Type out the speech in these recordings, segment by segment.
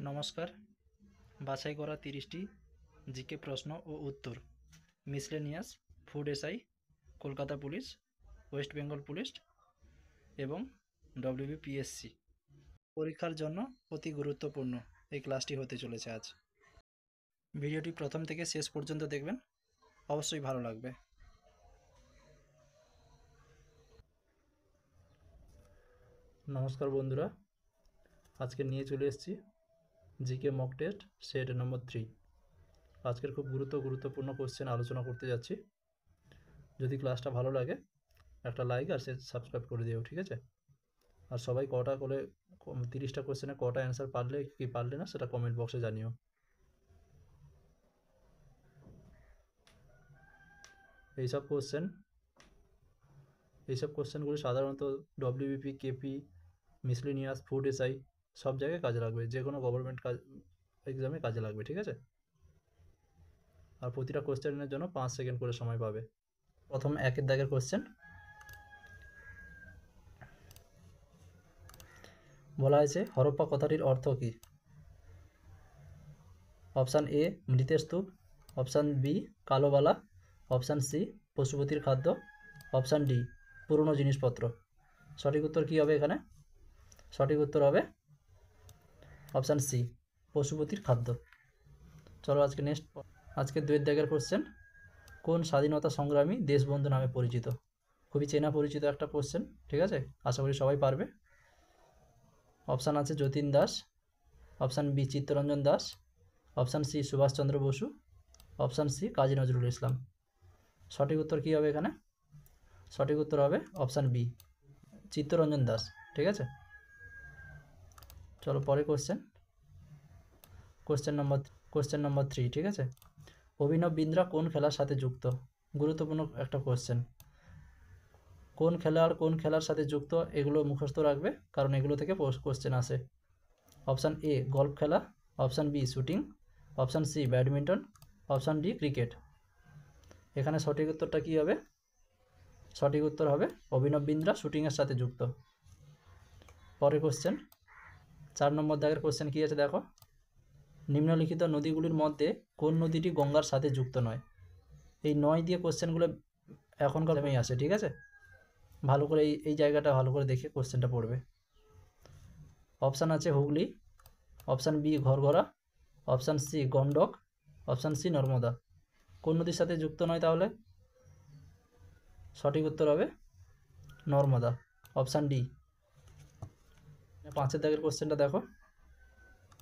নমস্কার। বাছাই করা 30টি জিকে প্রশ্ন ও উত্তর, miscellaneous, food SI, Kolkata police, West Bengal police এবং ডব্লিউবিপিএসসি পরীক্ষার জন্য অতি গুরুত্বপূর্ণ এই ক্লাসটি হতে চলেছে আজ। ভিডিওটি প্রথম থেকে শেষ পর্যন্ত দেখবেন, অবশ্যই ভালো লাগবে। নমস্কার বন্ধুরা, আজকে নিয়ে চলে এসেছি GK mock test set number 3। আজকের খুব গুরুত্বপূর্ণ কোশ্চেন আলোচনা করতে যাচ্ছি। যদি ক্লাসটা ভালো লাগে একটা লাইক আর সাবস্ক্রাইব করে দিও, ঠিক আছে? আর সবাই কটা করে 30টা কোশ্চেনে কটা অ্যান্সার পারলে কি পারলে না সেটা কমেন্ট বক্সে জানিও। এইসব কোশ্চেনগুলি সাধারণত WBP, KP, miscellaneous, food SI সব জায়গায় কাজে লাগবে, যে কোনো গভর্নমেন্ট এক্সামে কাজে লাগবে, ঠিক আছে? আর প্রতিটা কোশ্চেনের জন্য 5 সেকেন্ড করে সময় পাবে। প্রথম 1 দাগের কোশ্চেন বলা হয়েছে, হরপ্পা কথাটির অর্থ কী? অপশান এ মৃতের স্তূপ, অপশান বি কালোবালা, অপশান সি পশুপতির খাদ্য, অপশান ডি পুরনো জিনিসপত্র। সঠিক উত্তর কী হবে এখানে? সঠিক উত্তর হবে অপশান সি পশুপতির খাদ্য। চলো আজকে 2 দাগের কোশ্চেন, কোন স্বাধীনতা সংগ্রামী দেশবন্ধু নামে পরিচিত? খুবই চেনা পরিচিত একটা কোশ্চেন, ঠিক আছে? আশা করি সবাই পারবে। অপশান আছে Jatin Das, option B Chittaranjan Das, option C Subhashchandra Basu, option C Kazi Nazrul Islam. সঠিক উত্তর কী হবে এখানে? সঠিক উত্তর হবে অপশান বি চিত্তরঞ্জন দাস, ঠিক আছে? চলো পরে কোশ্চেন নম্বর 3, ঠিক আছে? অভিনব বিন্দ্রা কোন খেলার সাথে যুক্ত? গুরুত্বপূর্ণ একটা কোশ্চেন। কোন খেলার সাথে যুক্ত এগুলো মুখস্থ রাখবে, কারণ এগুলো থেকে কোশ্চেন আসে। অপশান এ গল্ফ খেলা, option B shooting, option C badminton, option D cricket. এখানে সঠিক উত্তরটা কী হবে? সঠিক উত্তর হবে অভিনব বিন্দ্রা শুটিংয়ের সাথে যুক্ত। পরে 4 নম্বর দাগের কোশ্চেন কী আছে দেখো, নিম্নলিখিত নদীগুলির মধ্যে কোন নদীটি গঙ্গার সাথে যুক্ত নয়? এই নয় দিয়ে কোশ্চেনগুলো এখনকার টাইমেই আসে, ঠিক আছে? ভালো করে এই জায়গাটা ভালো করে দেখে কোশ্চেনটা পড়বে। অপশান আছে হুগলি, অপশান বি ঘরঘরা, option C Gandak, option C Narmada. কোন নদীর সাথে যুক্ত নয় তাহলে? সঠিক উত্তর হবে নর্মদা, অপশান ডি। 5 দাগের কোশ্চেনটা দেখো,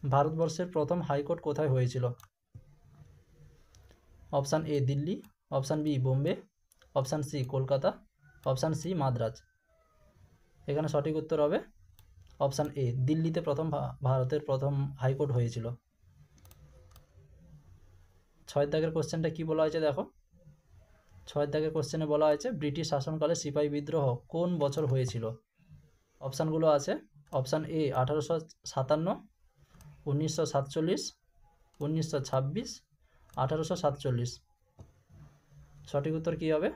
ভারতবর্ষের প্রথম হাইকোর্ট কোথায় হয়েছিল? Option A Delhi, option B Bombay, option C Kolkata, option C Madras. এখানে সঠিক উত্তর হবে অপশান এ দিল্লিতে ভারতের প্রথম হাইকোর্ট হয়েছিল। 6 দাগের কোশ্চেনটা কি বলা হয়েছে দেখো, 6 দাগের কোশ্চেনে বলা হয়েছে ব্রিটিশ শাসনকালে সিপাহী বিদ্রোহ কোন বছর হয়েছিল? অপশানগুলো আছে, অপশান এ 1857, 1947, 1926, 1847। সঠিক উত্তর কী হবে?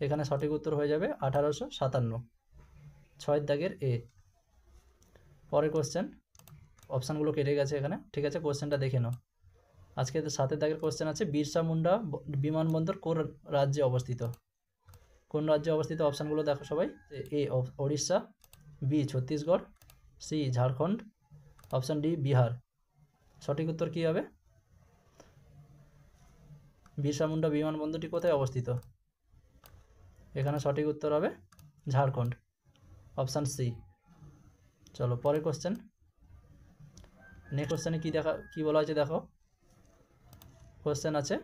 এখানে সঠিক উত্তর হয়ে যাবে 1857, 6 দাগের এ। পরের কোশ্চেন, অপশানগুলো কেটে গেছে এখানে, ঠিক আছে? কোশ্চেনটা দেখে নাও। আজকে 7 দাগের কোশ্চেন আছে, বিরসা মুন্ডা বিমানবন্দর কোন রাজ্যে অবস্থিত? কোন রাজ্যে অবস্থিত? অপশানগুলো দেখো সবাই। A Odisha, B Chhattisgarh, C Jharkhand, option D Bihar. সঠিক উত্তর কী হবে? বিরসা মুন্ডা বিমানবন্দরটি কোথায় অবস্থিত? এখানে সঠিক উত্তর হবে ঝাড়খণ্ড, অপশান সি। চলো পরের কোশ্চেন। নেক্সট কোশ্চেনে কী বলা হয়েছে দেখো, কোশ্চেন আছে,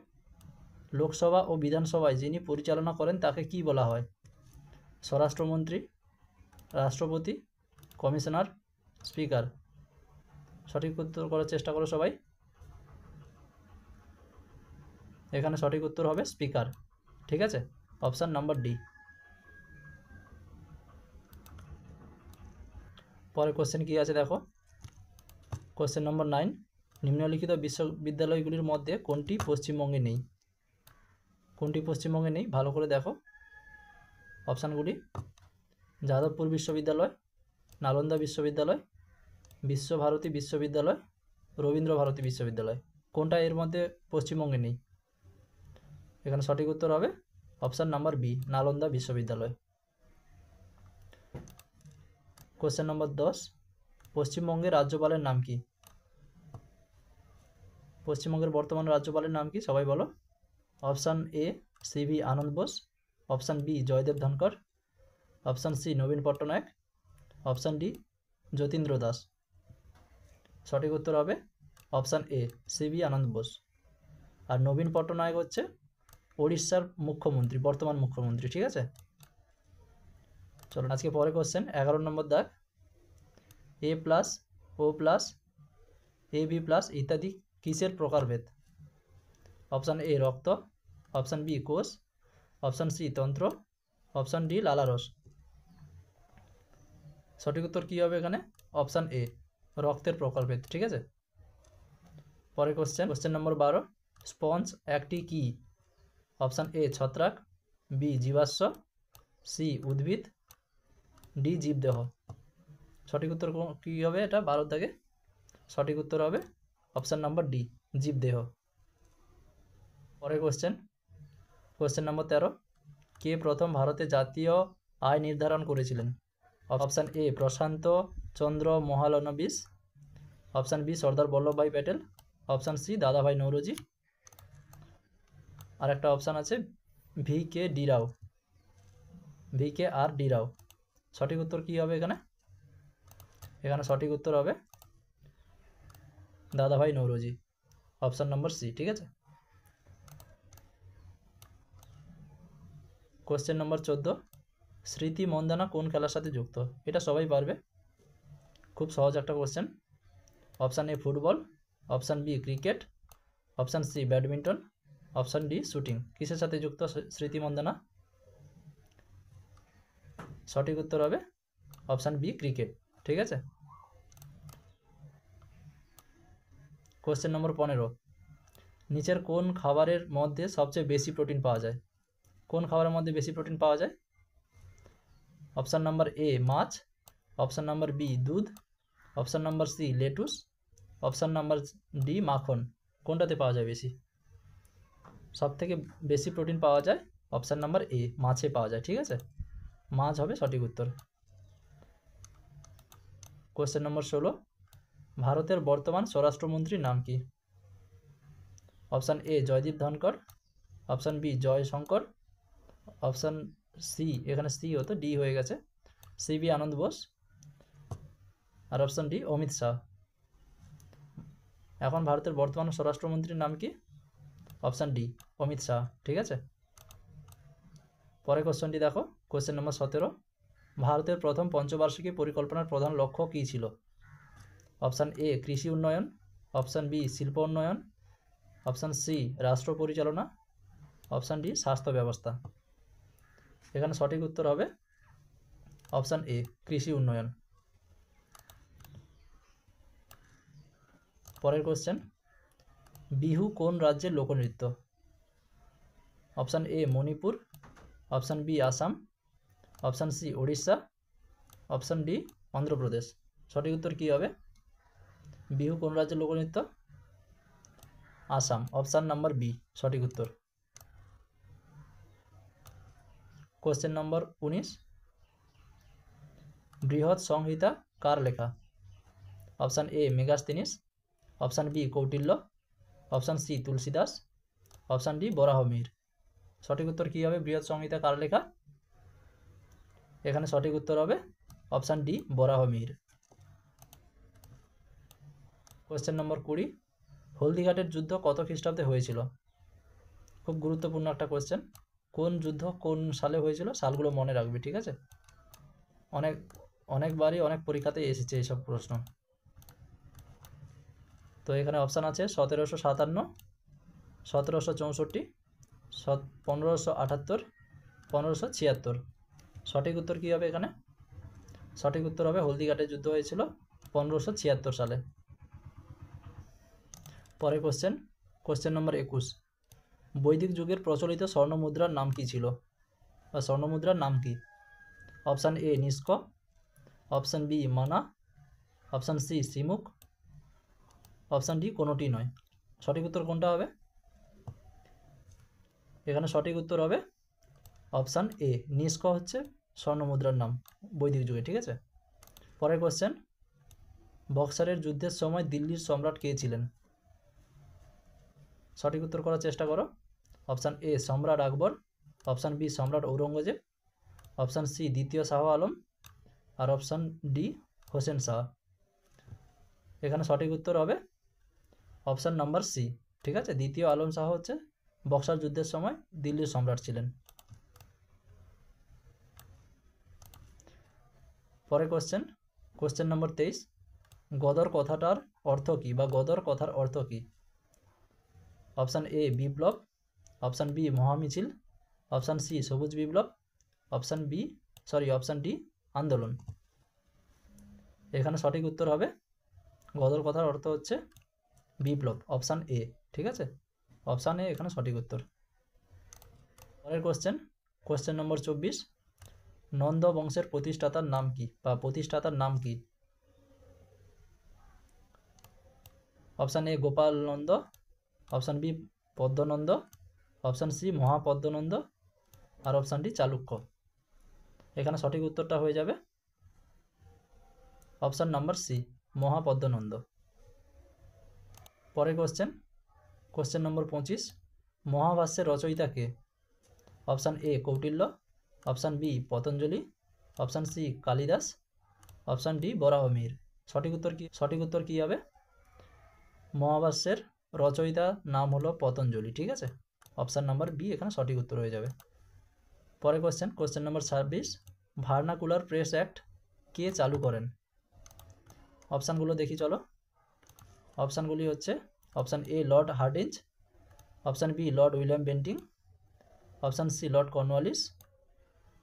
লোকসভা ও বিধানসভায় যিনি পরিচালনা করেন তাকে কি বলা হয়? স্বরাষ্ট্রমন্ত্রী, রাষ্ট্রপতি, কমিশনার, স্পিকার। সঠিক উত্তর করার চেষ্টা করো সবাই। এখানে সঠিক উত্তর হবে স্পিকার, ঠিক আছে? Option number D. পরের কোশ্চেন কী আছে দেখো, কোশ্চেন নম্বর 9, নিম্নলিখিত বিশ্ববিদ্যালয়গুলির মধ্যে কোনটি পশ্চিমবঙ্গে নেই? কোনটি পশ্চিমবঙ্গে নেই ভালো করে দেখো অপশানগুলি। যাদবপুর বিশ্ববিদ্যালয়, নালন্দা বিশ্ববিদ্যালয়, বিশ্বভারতী বিশ্ববিদ্যালয়, রবীন্দ্র ভারতী বিশ্ববিদ্যালয়। কোনটা এর মধ্যে পশ্চিমবঙ্গে নেই? এখানে সঠিক উত্তর হবে অপশান নাম্বার বি, নালন্দা বিশ্ববিদ্যালয়। কোশ্চেন নম্বর 10, পশ্চিমবঙ্গের রাজ্যপালের নাম কি? পশ্চিমবঙ্গের বর্তমান রাজ্যপালের নাম কি সবাই বলো? Option A C V Ananda Bose, option B Jaydev Dhankhar, option C নবীন পট্টনায়ক, অপশান ডি যতীন্দ্র দাস। সঠিক উত্তর হবে option A C V Ananda Bose. আর নবীন পট্টনায়ক হচ্ছে ওড়িশার মুখ্যমন্ত্রী, বর্তমান মুখ্যমন্ত্রী, ঠিক আছে। চলুন আজকে পরে কোশ্চেন 11 নম্বর দাগ, এ plus, O plus, A B plus ইত্যাদি কিসের প্রকারভেদ? অপশান এ রক্ত, অপশান বি কোষ, অপশান সি তন্ত্র, অপশান ডি লালারস। সঠিক উত্তর কী হবে এখানে? অপশান এ রক্তের প্রকারভেদ, ঠিক আছে। পরে কোশ্চেন নম্বর 12, স্পঞ্জ একটি কি? অপশান এ ছত্রাক, বি জীবাশ্ম, সি উদ্ভিদ, ডি জীবদেহ। সঠিক উত্তর কী হবে এটা 12 দাগে? সঠিক উত্তর হবে অপশান নাম্বার ডি জীবদেহ। পরের কোশ্চেন নম্বর 13, কে প্রথম ভারতে জাতীয় আয় নির্ধারণ করেছিলেন? Option A Prasanta Chandra Mahalanobis, option B Sardar Vallabhbhai Patel, option C Dadabhai Naoroji, আর একটা অপশান আছে ভি কে আর ডি রাও। সঠিক উত্তর কী হবে এখানে? এখানে সঠিক উত্তর হবে দাদাভাই নৌরোজি, অপশান নম্বর সি, ঠিক আছে। কোশ্চেন নম্বর 14, স্মৃতি মন্দানা কোন খেলার সাথে যুক্ত? এটা সবাই পারবে, খুব সহজ একটা question. Option A football, option B cricket, option C badminton, option D shooting. কিসের সাথে যুক্ত স্মৃতি মন্দানা? সঠিক উত্তর হবে অপশান বি ক্রিকেট, ঠিক আছে। কোশ্চেন নম্বর 15, নিচের কোন খাবারের মধ্যে সবচেয়ে বেশি প্রোটিন পাওয়া যায়? কোন খাবারের মধ্যে বেশি প্রোটিন পাওয়া যায়? অপশান নাম্বার এ মাছ, অপশান নাম্বার বি দুধ, option number C lettuce, option number D মাখন। কোনটাতে পাওয়া যায় বেশি? সব থেকে বেশি প্রোটিন পাওয়া যায় অপশান নাম্বার এ মাছে পাওয়া যায়, ঠিক আছে। মাছ হবে সঠিক উত্তর। কোশ্চেন নম্বর 16, ভারতের বর্তমান স্বরাষ্ট্রমন্ত্রীর নাম কি? Option A Jaydeep Dhankhar, option B Jaishankar, option C, এখানে সি হতো ডি হয়ে গেছে, সিভি আনন্দ বোস, আর অপশান ডি অমিত শাহ। এখন ভারতের বর্তমান স্বরাষ্ট্রমন্ত্রীর নাম কি? অপশান ডি অমিত শাহ, ঠিক আছে। পরের কোশ্চেনটি দেখো, কোশ্চেন নম্বর 17, ভারতের প্রথম পঞ্চবার্ষিকী পরিকল্পনার প্রধান লক্ষ্য কী ছিল? অপশান এ কৃষি উন্নয়ন, অপশান বি শিল্প উন্নয়ন, অপশান সি রাষ্ট্র পরিচালনা, অপশান ডি স্বাস্থ্য ব্যবস্থা। এখানে সঠিক উত্তর হবে অপশান এ কৃষি উন্নয়ন। পরের কোশ্চেন, বিহু কোন রাজ্যের লোকনৃত্য? Option A Manipur, option B Assam, option C Odisha, option D Andhra Pradesh. সঠিক উত্তর কী হবে? বিহু কোন রাজ্যের লোকনৃত্য? আসাম, অপশান নাম্বার বি সঠিক উত্তর। কোশ্চেন নম্বর 19, বৃহৎ সংহিতা কার লেখা? Option A Megasthenes, option B Kautilya, option C Tulsidas, option D Varahamihira. সঠিক উত্তর কী হবে? বৃহৎ সংহিতা কার লেখা? এখানে সঠিক উত্তর হবে option D Varahamihira. Question number 20, হলদিঘাটের যুদ্ধ কত খ্রিস্টাব্দে হয়েছিল? খুব গুরুত্বপূর্ণ একটা কোশ্চেন। কোন যুদ্ধ কোন সালে হয়েছিল সালগুলো মনে রাখবে, ঠিক আছে। অনেকবারই অনেক পরীক্ষাতে এসেছে এইসব প্রশ্ন। তো এখানে অপশান আছে 1757, 1764, 1578, 1576। সঠিক উত্তর কী হবে এখানে? সঠিক উত্তর হবে হলদিঘাটের যুদ্ধ হয়েছিল 1576 সালে। পরের কোশ্চেন নম্বর 21, বৈদিক যুগের প্রচলিত স্বর্ণমুদ্রার নাম কী ছিল বা স্বর্ণমুদ্রার নাম কী? অপশান এ নিষ্ক, অপশান বি মানা, option C Simuka, option D কোনোটি নয়। সঠিক উত্তর কোনটা হবে? এখানে সঠিক উত্তর হবে অপশান এ, নিষ্ক হচ্ছে স্বর্ণমুদ্রার নাম বৈদিক যুগে। ঠিক আছে, পরের কোশ্চেন, বক্সারের যুদ্ধের সময় দিল্লির সম্রাট কে ছিলেন? সঠিক উত্তর করার চেষ্টা করো। অপশান এ সম্রাট আকবর, অপশান বি সম্রাট ঔরঙ্গজেব, অপশান সি দ্বিতীয় শাহ আলম, আর অপশান ডি হোসেন শাহ। এখানে সঠিক উত্তর হবে অপশান নাম্বার সি। ঠিক আছে, দ্বিতীয় আলম শাহ হচ্ছে বক্সার যুদ্ধের সময় দিল্লির সম্রাট ছিলেন। পরের কোশ্চেন, কোশ্চেন নম্বর 23, গদর কথাটার অর্থ কী বা গদর কথার অর্থ কী? অপশান এ বিপ্লব, অপশান বি মহামিছিল, অপশান সি সবুজ বিপ্লব, অপশান ডি আন্দোলন। এখানে সঠিক উত্তর হবে গদর কথার অর্থ হচ্ছে বিপ্লব, অপশান এ। ঠিক আছে, অপশান এ এখানে সঠিক উত্তর। পরের কোশ্চেন, কোশ্চেন নম্বর 24, নন্দ বংশের প্রতিষ্ঠাতার নাম কি বা প্রতিষ্ঠাতার নাম কি? Option A Gopal Nanda, option B Padmananda, option C Mahapadmananda, আর অপশান ডি চালুক্য। এখানে সঠিক উত্তরটা হয়ে যাবে অপশান নাম্বার সি মহাপদ্মনন্দ। পরের কোশ্চেন, কোশ্চেন নম্বর 25, মহাভাষ্যের রচয়িতা কে? Option A Kautilya, option B Patanjali, option C Kalidas, option D Varahamihira. সঠিক উত্তর কি হবে? মহাভাষ্যের রচয়িতার নাম হলো পতঞ্জলি। ঠিক আছে, অপশান নাম্বার বি এখানে সঠিক উত্তর হয়ে যাবে। পরের question, question number 26, vernacular press act কে চালু করেন? অপশানগুলো দেখি চলো। অপশানগুলি হচ্ছে option A Lord Hardinge, option B Lord William Bentinck, option C Lord Cornwallis,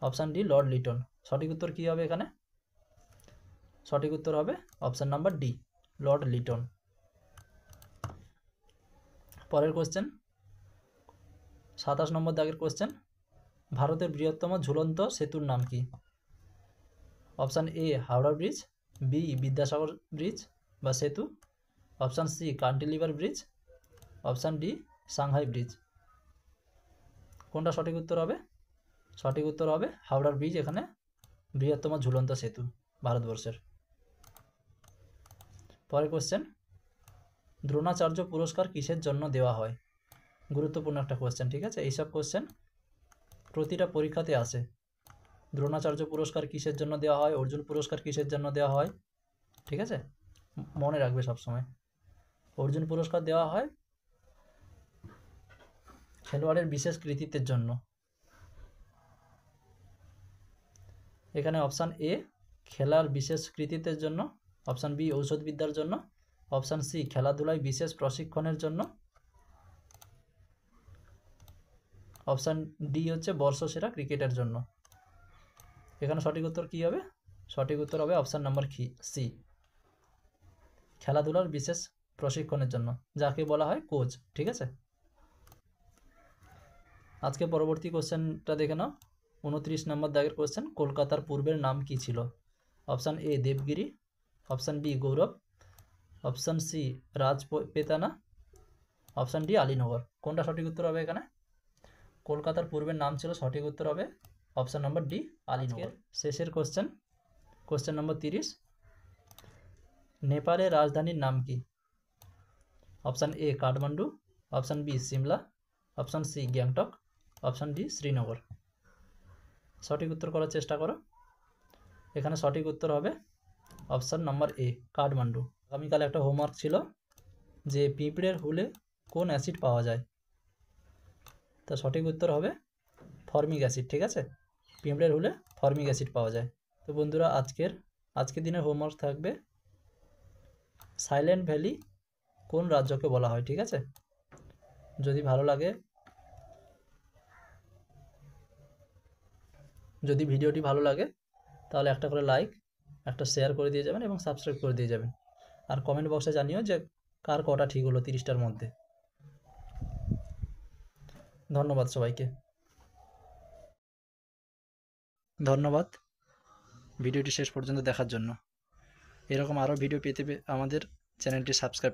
option D Lord Lytton. সঠিক উত্তর কী হবে এখানে? সঠিক উত্তর হবে option number D Lord Lytton. পরের কোশ্চেন, 27 নম্বর দাগের কোশ্চেন, ভারতের বৃহত্তম ঝুলন্ত সেতুর নাম কি? Option A Howrah bridge, B Vidyasagar bridge বা সেতু, option C cantilever bridge, option D Shanghai bridge. কোনটা সঠিক উত্তর হবে? সঠিক উত্তর হবে হাওড়ার ব্রিজ এখানে বৃহত্তম ঝুলন্ত সেতু ভারতবর্ষের। পরের কোশ্চেন, দ্রোণাচার্য পুরস্কার কিসের জন্য দেওয়া হয়? গুরুত্বপূর্ণ একটা কোশ্চেন। ঠিক আছে, এইসব কোশ্চেন প্রতিটা পরীক্ষাতে আসে। দ্রোণাচার্য পুরস্কার কিসের জন্য দেওয়া হয়, অর্জুন পুরস্কার কিসের জন্য দেওয়া হয়? ঠিক আছে, মনে রাখবে সবসময়। অর্জুন পুরস্কার দেওয়া হয় খেলোয়াড়ের বিশেষ কৃতিত্বের জন্য। এখানে অপশান এ খেলার বিশেষ কৃতিত্বের জন্য, অপশান বি ঔষধবিদ্যার জন্য, অপশান সি খেলাধুলায় বিশেষ প্রশিক্ষণের জন্য, অপশান ডি হচ্ছে বর্ষসেরা ক্রিকেটের জন্য। এখানে সঠিক উত্তর কী হবে? সঠিক উত্তর হবে অপশান নাম্বার সি খেলাধুলার বিশেষ প্রশিক্ষণের জন্য, যাকে বলা হয় কোচ। ঠিক আছে, আজকে পরবর্তী কোশ্চেনটা দেখে নাও। 29 নম্বর দাগের কোশ্চেন, কলকাতার পূর্বের নাম কি ছিল? Option A Devagiri, option B Gaurav, option C Rajputana, option D Alinagar. কোনটা সঠিক উত্তর হবে এখানে? কলকাতার পূর্বের নাম ছিল, সঠিক উত্তর হবে অপশান নম্বর ডি আলীনগর। শেষের কোশ্চেন, কোশ্চেন নম্বর 30, নেপালের রাজধানীর নাম কি? Option A Kathmandu, option B Shimla, option C Gangtok, option D Srinagar. সঠিক উত্তর করার চেষ্টা করো। এখানে সঠিক উত্তর হবে অপশান নাম্বার এ কাঠমান্ডু। আগামীকাল একটা হোমওয়ার্ক ছিল যে পিঁপড়ের হুলে কোন অ্যাসিড পাওয়া যায়? তা সঠিক উত্তর হবে ফর্মিক অ্যাসিড। ঠিক আছে, পিঁপড়ের হুলে ফর্মিক অ্যাসিড পাওয়া যায়। তো বন্ধুরা, আজকের দিনের হোমওয়ার্ক থাকবে সাইলেন্ট ভ্যালি কোন রাজ্যকে বলা হয়? ঠিক আছে, যদি ভিডিওটি ভালো লাগে তাহলে একটা করে লাইক, একটা শেয়ার করে দিয়ে যাবেন এবং সাবস্ক্রাইব করে দিয়ে যাবেন। আর কমেন্ট বক্সে জানিও যে কার কটা ঠিক হলো 30টার মধ্যে। ধন্যবাদ সবাইকে। ধন্যবাদ ভিডিওটি শেষ পর্যন্ত দেখার জন্য। এরকম আরও ভিডিও পেতে আমাদের চ্যানেলটি সাবস্ক্রাইব